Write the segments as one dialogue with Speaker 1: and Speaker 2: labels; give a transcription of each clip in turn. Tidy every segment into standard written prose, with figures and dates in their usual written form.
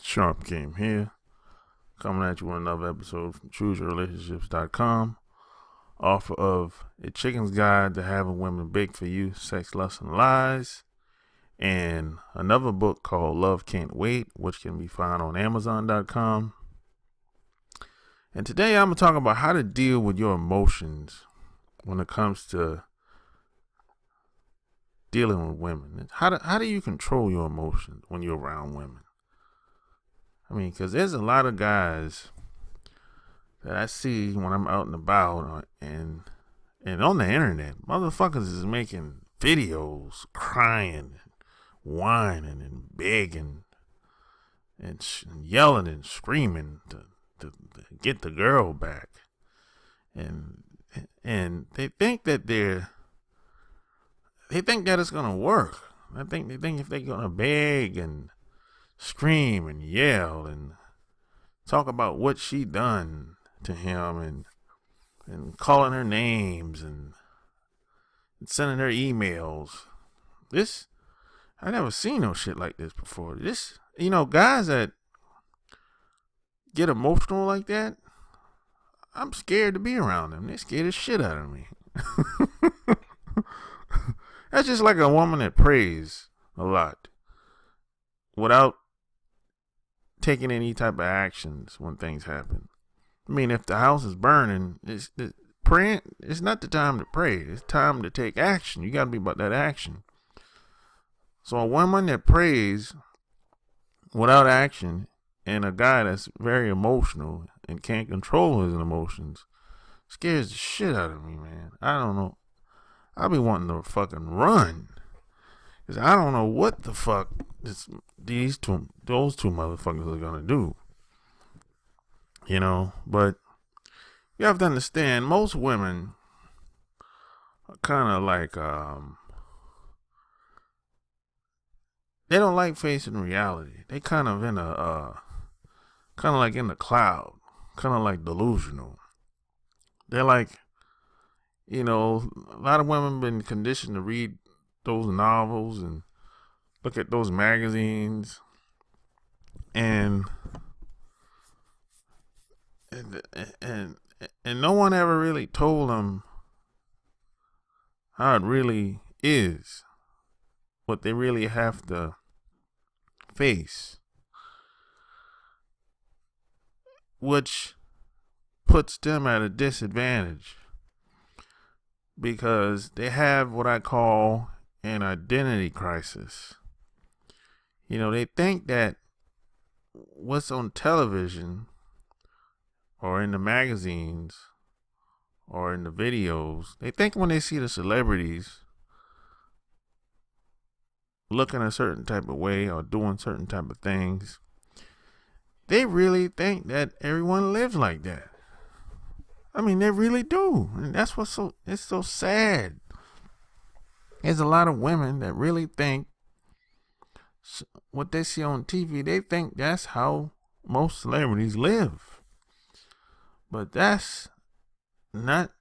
Speaker 1: Sharp Game here, coming at you with another episode from ChooseYourRelationships.com. Offer of A Chicken's Guide to Having Women Bake for You, Sex, Lust, and Lies, and another book called Love Can't Wait, which can be found on Amazon.com. And today I'm going to talk about how to deal with your emotions when it comes to dealing with women. How do you control your emotions when you're around women? I mean, because there's a lot of guys that I see when I'm out and about and on the internet. Motherfuckers is making videos crying, whining, and begging, and yelling and screaming to get the girl back. And they think that they think that it's gonna work. They think if they're gonna beg and scream and yell and talk about what she done to him and calling her names and sending her emails. I never seen no shit like this before. Guys that get emotional like that, I'm scared to be around them. They scare the shit out of me. That's just like a woman that prays a lot without taking any type of actions when things happen. I mean, if the house is burning, praying, it's not the time to pray. It's time to take action. You got to be about that action. So a woman that prays without action and a guy that's very emotional and can't control his emotions scares the shit out of me, man. I don't know. I'll be wanting to fucking run. Because I don't know what the fuck those two motherfuckers are going to do. But you have to understand, most women are kind of like, they don't like facing reality. They kind of in the cloud, kind of like delusional. They're like, a lot of women been conditioned to read those novels and look at those magazines and no one ever really told them how it really is, what they really have to face, which puts them at a disadvantage because they have what I call an identity crisis. They think that what's on television or in the magazines or in the videos, they think when they see the celebrities looking a certain type of way or doing certain type of things, they really think that everyone lives like that. I mean, they really do. And that's it's so sad. There's a lot of women that really think what they see on TV, they think that's how most celebrities live. But that's not,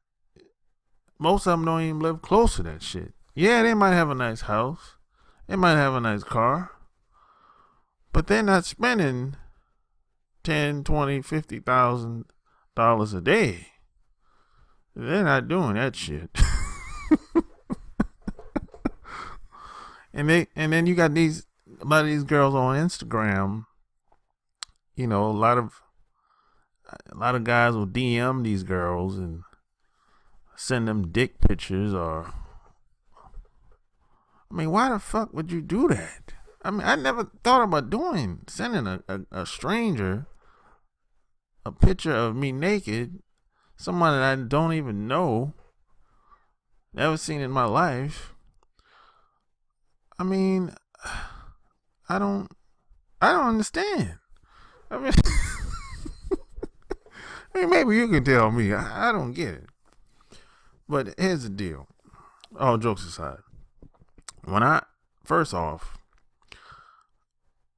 Speaker 1: most of them don't even live close to that shit. Yeah, they might have a nice house. They might have a nice car. But they're not spending $10,000, $20,000, $50,000 a day. They're not doing that shit. And then you got a lot of these girls on Instagram. A lot of guys will DM these girls and send them dick pictures why the fuck would you do that? I mean, I never thought about sending a stranger a picture of me naked, someone that I don't even know, never seen in my life. I mean, I don't understand. I mean, maybe you can tell me. I don't get it. But here's the deal. All jokes aside. First off,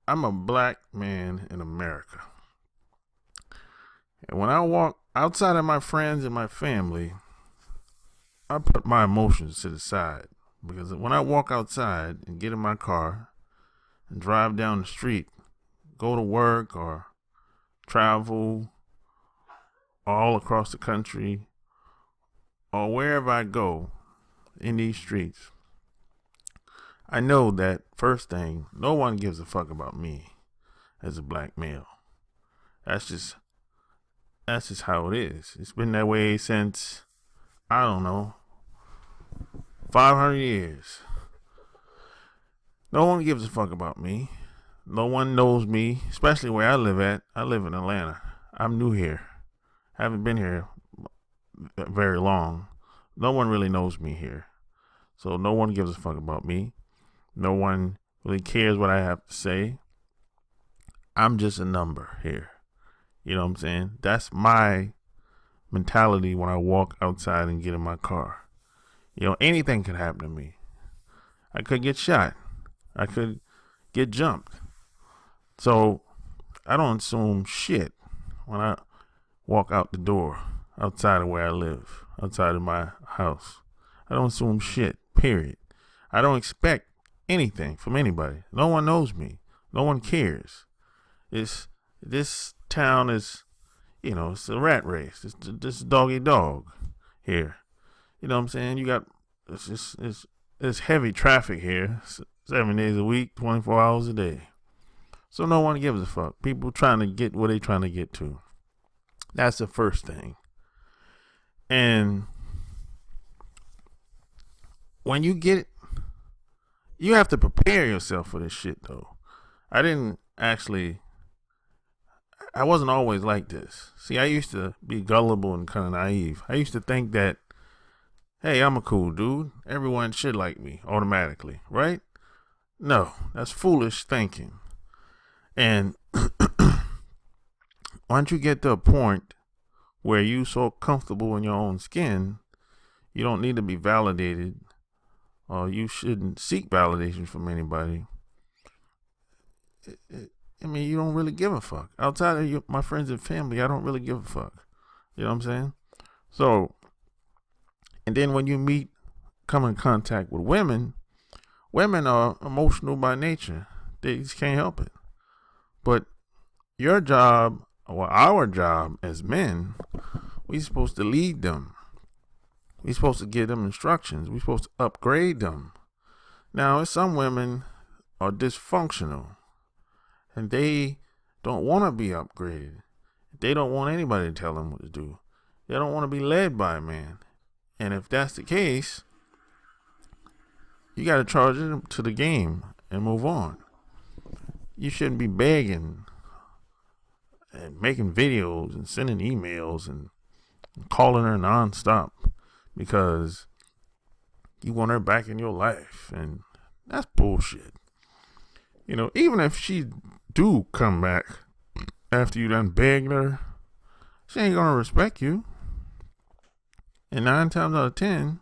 Speaker 1: I'm a black man in America. And when I walk outside of my friends and my family, I put my emotions to the side. Because when I walk outside and get in my car and drive down the street, go to work or travel all across the country or wherever I go in these streets, I know that first thing, no one gives a fuck about me as a black male. That's just how it is. It's been that way since, I don't know, 500 years. No one gives a fuck about me. No one knows me, especially where I live at. I live in Atlanta. I'm new here. Haven't been here very long. No one really knows me here. So no one gives a fuck about me. No one really cares what I have to say. I'm just a number here. You know what I'm saying? That's my mentality when I walk outside and get in my car. You know, anything could happen to me. I could get shot. I could get jumped. So I don't assume shit when I walk out the door outside of where I live, outside of my house. I don't assume shit, period. I don't expect anything from anybody. No one knows me. No one cares. This town is, you know, it's a rat race. It's this dog eat dog here. You know what I'm saying? You got it's heavy traffic here, 7 days a week, 24 hours a day. So no one gives a fuck. People trying to get where they trying to get to. That's the first thing. And when you get it, you have to prepare yourself for this shit, though. I wasn't always like this. See, I used to be gullible and kind of naive. I used to think that, hey, I'm a cool dude. Everyone should like me automatically, right? No, that's foolish thinking. And once you get to a point where you so comfortable in your own skin, you don't need to be validated, or you shouldn't seek validation from anybody. I mean, you don't really give a fuck. Outside of my friends and family, I don't really give a fuck. You know what I'm saying? So, and then when you come in contact with women are emotional by nature. They just can't help it. But your job, or our job as men, we're supposed to lead them. We're supposed to give them instructions. We're supposed to upgrade them. Now, some women are dysfunctional, and they don't want to be upgraded. They don't want anybody to tell them what to do. They don't want to be led by a man. And if that's the case, you got to charge them to the game and move on. You shouldn't be begging and making videos and sending emails and calling her nonstop because you want her back in your life. And that's bullshit. You know, even if she do come back after you done begged her, she ain't gonna respect you. And 9 times out of 10,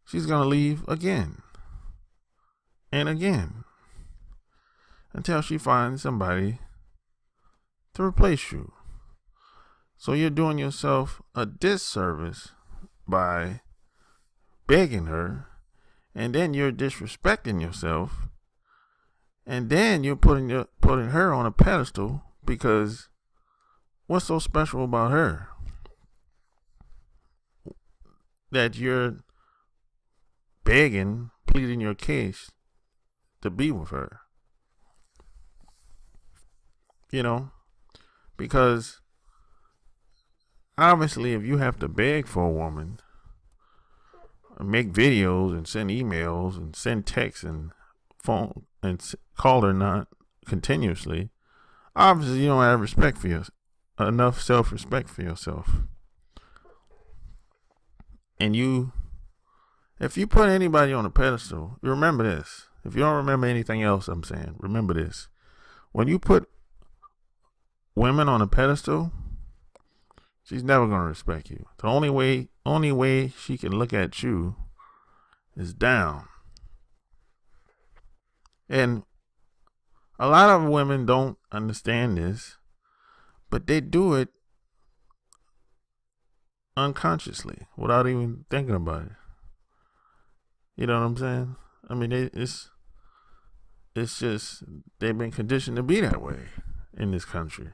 Speaker 1: she's gonna leave again and again until she finds somebody to replace you. So you're doing yourself a disservice by begging her, and then you're disrespecting yourself, and then you're putting her on a pedestal because what's so special about her that you're begging, pleading your case to be with her? You know, because obviously if you have to beg for a woman, make videos and send emails and send texts and phone and call her not continuously, obviously you don't have respect for enough self-respect for yourself. And if you put anybody on a pedestal, you remember this. If you don't remember anything else I'm saying, remember this. When you put women on a pedestal, she's never going to respect you. The only way she can look at you is down. And a lot of women don't understand this, but they do it unconsciously without even thinking about it. You know what I'm saying? I mean, It's just they've been conditioned to be that way in this country.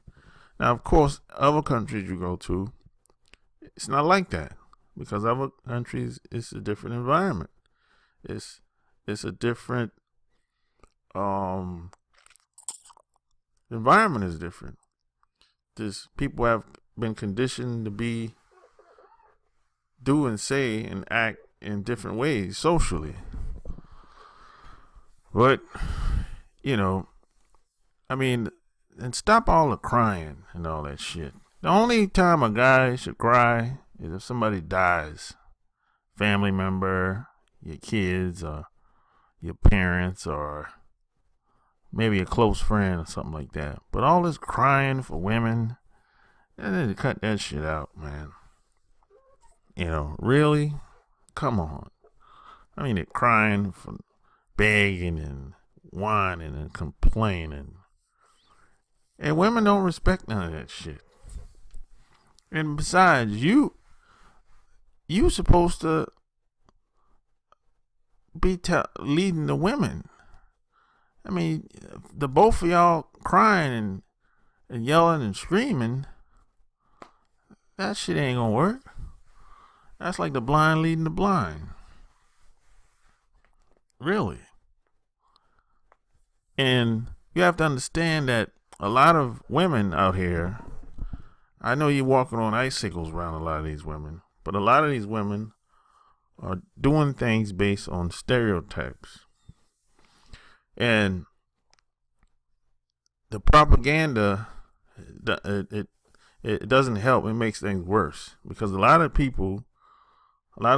Speaker 1: Now, of course, other countries you go to, it's not like that because other countries it's a different environment. It's a different environment is different. This people have been conditioned to do and say and act in different ways socially. But I mean, and stop all the crying and all that shit. The only time a guy should cry is if somebody dies, family member, your kids, or your parents, or maybe a close friend or something like that. But all this crying for women, they need to cut that shit out, man. Really? Come on. I mean, they're crying for begging and whining and complaining. And women don't respect none of that shit. And besides, you supposed to be leading the women. I mean, the both of y'all crying and yelling and screaming, that shit ain't gonna work. That's like the blind leading the blind. Really. And you have to understand that a lot of women out here, I know you're walking on icicles around a lot of these women, but a lot of these women are doing things based on stereotypes. And the propaganda, it doesn't help. It makes things worse because a lot of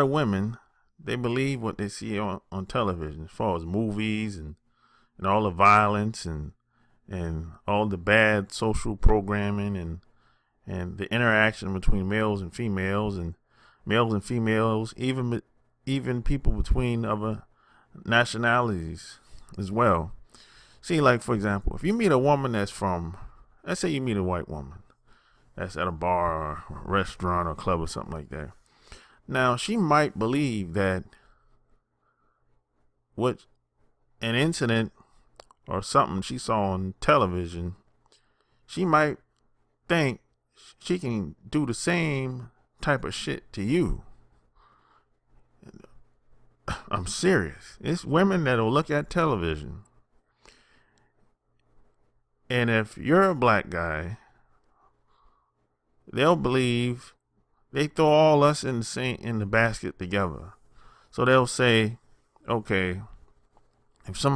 Speaker 1: women, they believe what they see on television as far as movies and all the violence and all the bad social programming and the interaction between males and females, even people between other nationalities as well. See, like, for example, if you meet a woman let's say you meet a white woman that's at a bar or a restaurant or club or something like that. Now, she might believe that what an incident or something she saw on television, she might think she can do the same type of shit to you. I'm serious. It's women that'll look at television, and if you're a black guy, they'll believe they throw all us in the basket together. So they'll say, okay, if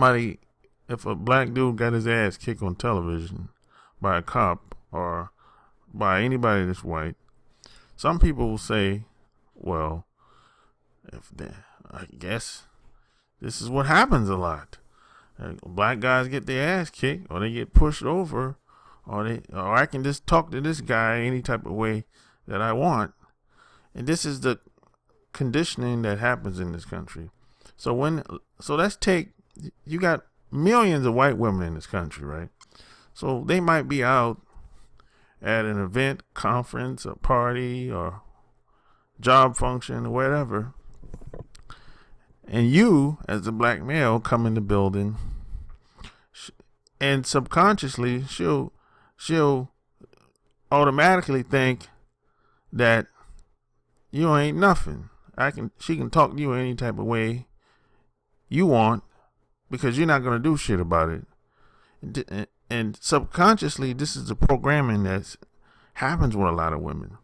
Speaker 1: a black dude got his ass kicked on television by a cop or by anybody that's white, some people will say, well, I guess this is what happens a lot. Black guys get their ass kicked, or they get pushed over, or I can just talk to this guy any type of way that I want. And this is the conditioning that happens in this country. So let's take, you got millions of white women in this country, right? So they might be out at an event, conference, or party, or job function, or whatever. And you, as a black male, come in the building, and subconsciously she'll automatically think that you ain't nothing. She can talk to you any type of way you want because you're not gonna do shit about it. And subconsciously, this is the programming that happens with a lot of women.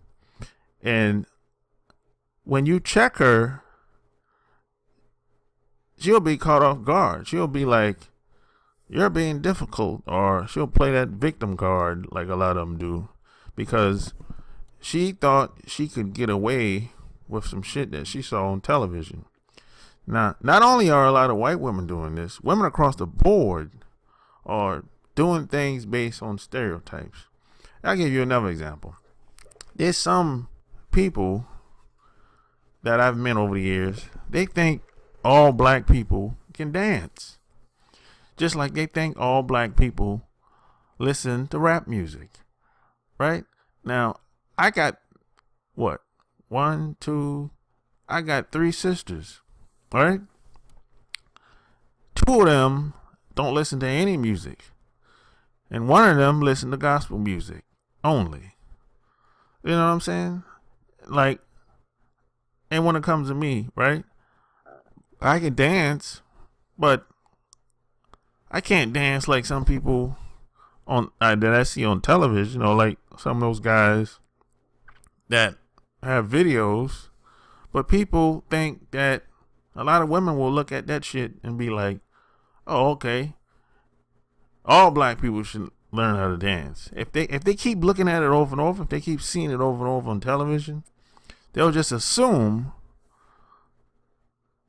Speaker 1: And when you check her, she'll be caught off guard. She'll be like, you're being difficult, or she'll play that victim card like a lot of them do because she thought she could get away with some shit that she saw on television. Now, not only are a lot of white women doing this, women across the board are doing things based on stereotypes. I'll give you another example. There's some people that I've met over the years, they think all black people can dance. Just like they think all black people listen to rap music. Right? Now, I got I got 3 sisters. Right? Two don't listen to any music. And one of them listen to gospel music only. You know what I'm saying? Like, and when it comes to me, right? I can dance, but I can't dance like some people that I see on television, or like some of those guys that have videos. But people think that a lot of women will look at that shit and be like, "Oh, okay, all black people should learn how to dance." If they keep looking at it over and over, if they keep seeing it over and over on television, they'll just assume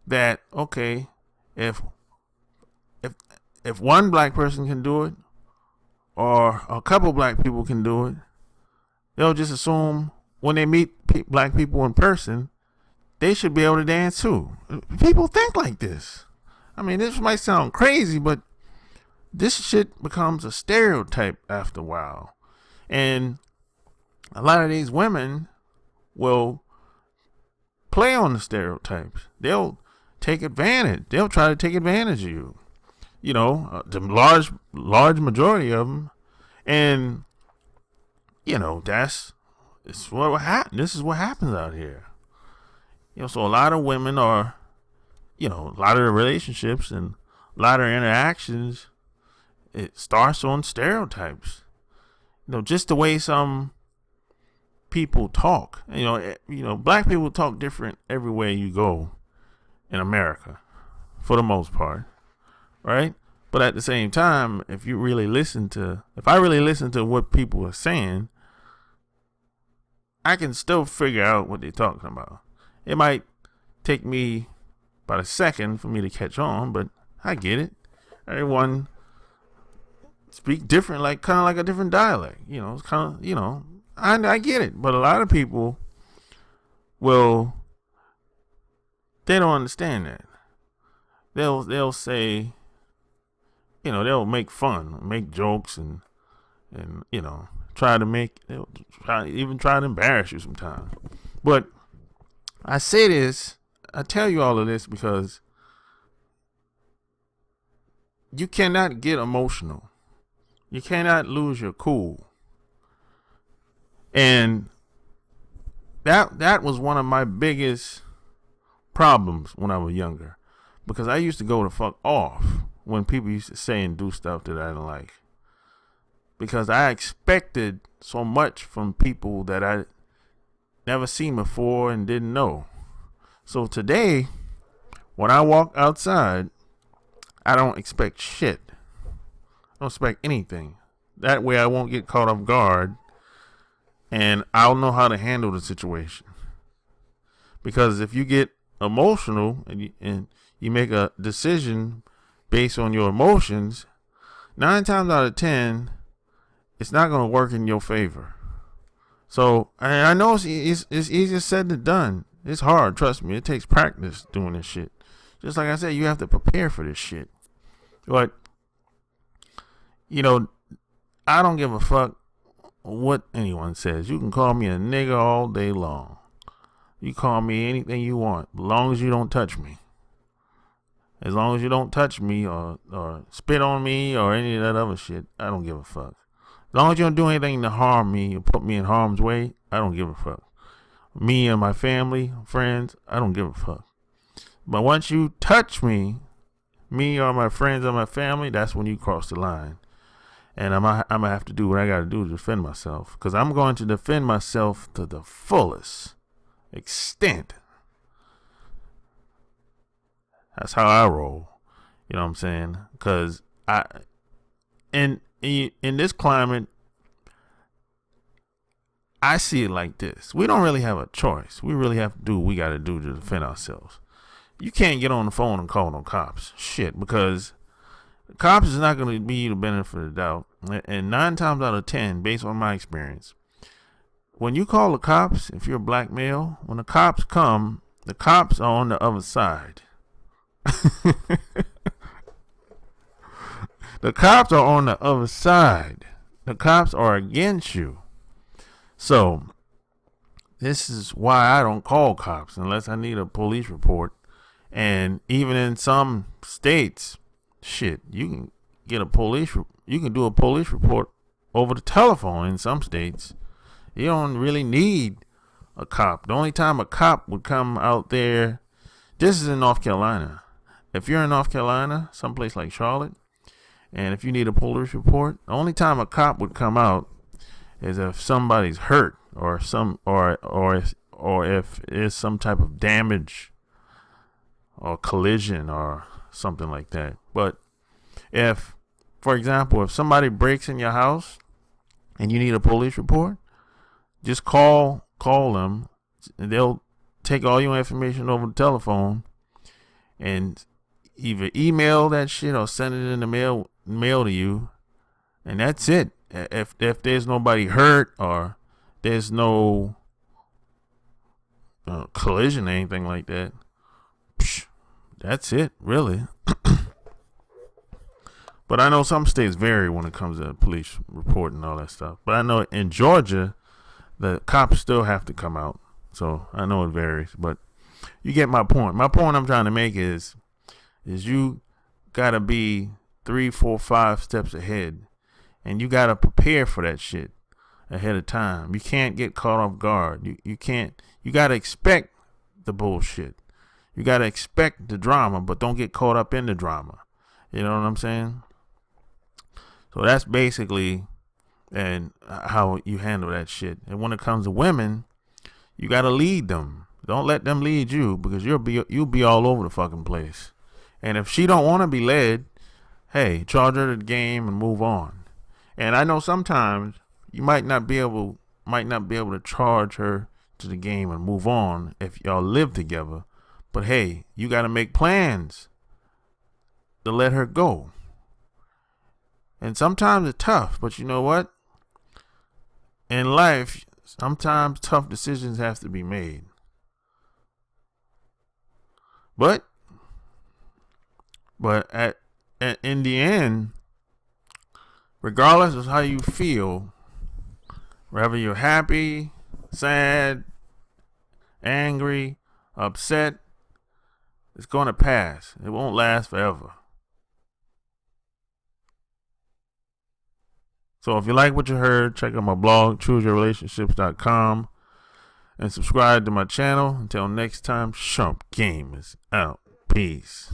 Speaker 1: that, okay, if one black person can do it, or a couple black people can do it, they'll just assume when they meet black people in person, they should be able to dance too. People think like this. I mean, this might sound crazy, but this shit becomes a stereotype after a while. And a lot of these women will play on the stereotypes. They'll take advantage. They'll try to take advantage of you. You know, the large majority of them. And, you know, this is what happens out here. You know, so a lot of women are, you know, a lot of the relationships and a lot of interactions, it starts on stereotypes. You know, just the way some people talk. You know, black people talk different everywhere you go in America, for the most part, right? But at the same time, if I really listen to what people are saying, I can still figure out what they're talking about. It might take me about a second for me to catch on, but I get it. Everyone speak different, kind of like a different dialect. You know, it's kind of, you know, I get it. But a lot of people they don't understand that. They'll say, you know, they'll make fun, make jokes, and you know, they'll try to embarrass you sometimes. But I tell you all of this because you cannot get emotional. You cannot lose your cool. And that was one of my biggest problems when I was younger, because I used to go the fuck off when people used to say and do stuff that I didn't like, because I expected so much from people that I never seen before and didn't know. So today, when I walk outside, I don't expect shit. I don't expect anything. That way I won't get caught off guard, and I'll know how to handle the situation. Because if you get emotional and you make a decision based on your emotions, 9 times out of 10, it's not going to work in your favor. So I know it's easier said than done. It's hard, trust me. It takes practice doing this shit. Just like I said, you have to prepare for this shit. But, you know, I don't give a fuck what anyone says. You can call me a nigga all day long. You call me anything you want, as long as you don't touch me. As long as you don't touch me or spit on me or any of that other shit, I don't give a fuck. As long as you don't do anything to harm me or put me in harm's way, I don't give a fuck. Me and my family, friends, I don't give a fuck. But once you touch me or my friends or my family, that's when you cross the line. And I'm going to have to do what I got to do to defend myself. Because I'm going to defend myself to the fullest extent. That's how I roll. You know what I'm saying? Because in this climate, I see it like this. We don't really have a choice. We really have to do what we got to do to defend ourselves. You can't get on the phone and call no cops. Shit, because the cops is not going to be the benefit of the doubt. And 9 times out of 10, based on my experience, when you call the cops, if you're a black male, when the cops come, the cops are on the other side. The cops are on the other side. The cops are against you. So, this is why I don't call cops unless I need a police report. And even in some states, shit, you can get a police. You can do a police report over the telephone in some states. You don't really need a cop. The only time a cop would come out there, this is in North Carolina. If you're in North Carolina, someplace like Charlotte, and if you need a police report, the only time a cop would come out is if somebody's hurt or if it's some type of damage or collision or something like that. But if, for example, if somebody breaks in your house and you need a police report, just call them, and they'll take all your information over the telephone and either email that shit or send it in the mail to you, and that's it. If there's nobody hurt or there's no collision or anything like that, that's it, really. But I know some states vary when it comes to police report and all that stuff. But I know in Georgia, the cops still have to come out. So I know it varies, but you get my point. My point I'm trying to make is you gotta be 3, 4, 5 steps ahead, and you gotta prepare for that shit ahead of time. You can't get caught off guard. You can't. You gotta expect the bullshit. You gotta expect the drama, but don't get caught up in the drama. You know what I'm saying? So that's basically and how you handle that shit. And when it comes to women, you gotta lead them. Don't let them lead you, because you'll be all over the fucking place. And if she don't want to be led, hey, charge her to the game and move on. And I know sometimes you might not be able to charge her to the game and move on if y'all live together. But hey, you got to make plans to let her go. And sometimes it's tough, but you know what? In life, sometimes tough decisions have to be made. But in the end, regardless of how you feel, whether you're happy, sad, angry, upset, it's going to pass. It won't last forever. So if you like what you heard, check out my blog, chooseyourrelationships.com, and subscribe to my channel. Until next time, Sharp Game is out. Peace.